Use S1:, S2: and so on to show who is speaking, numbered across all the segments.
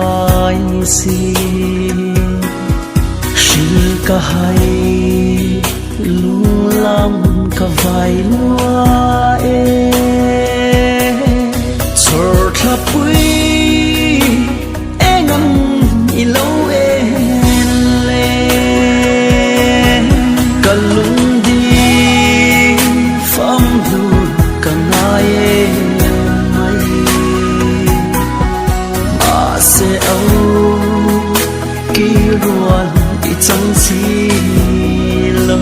S1: vai si shil ka hai lung lam ka vai lua e chor thla pui engam ilo e le kalung di fam du ka ngai e mai ma se au ki ruan i chang si lo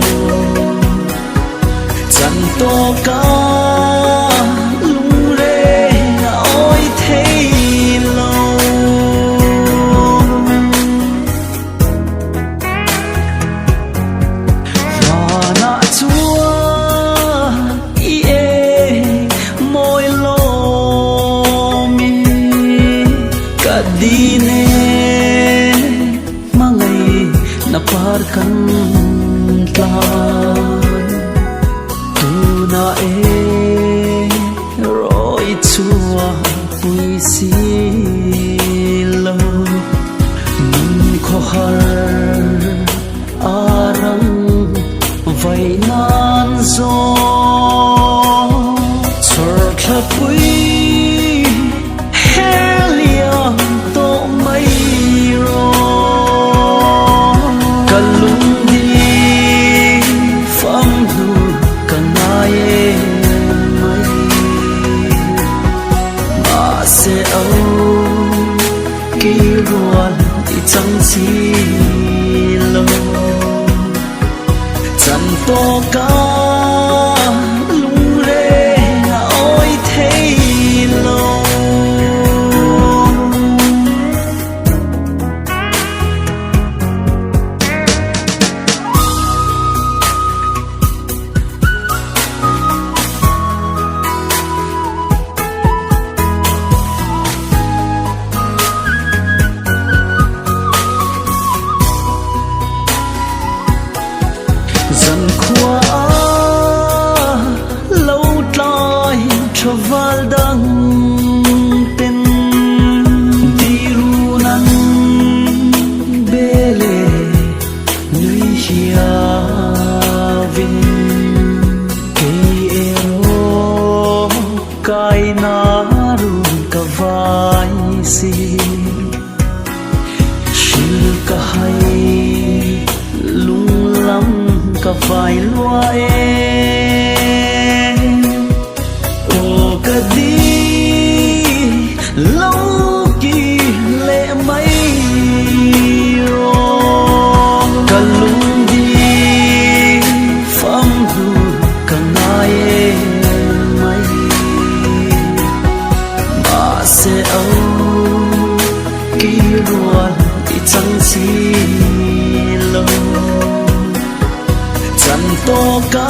S1: chan to ka lung re na oi thei lo wa na chua i e moi lo mi ka di ne mangai na par kan tlan tu na e roi chua pui si lo mun kho har arang vai nan zo chor thla pui helium to mai ro kalung di fam du kanai mai ma se au ki ruan i chang si lo chan to ka lung re na oi thei lo dần qua lâu tlai travel dang pen di ru nan bele nui hia vin ke ero kai na ru ka vai si shil ka hai lung lam ka vai lua e o ka di lâu ki le mai ro ka lung di fam du ka ngai mai ma se au ki ruan i chang si lo chan to ka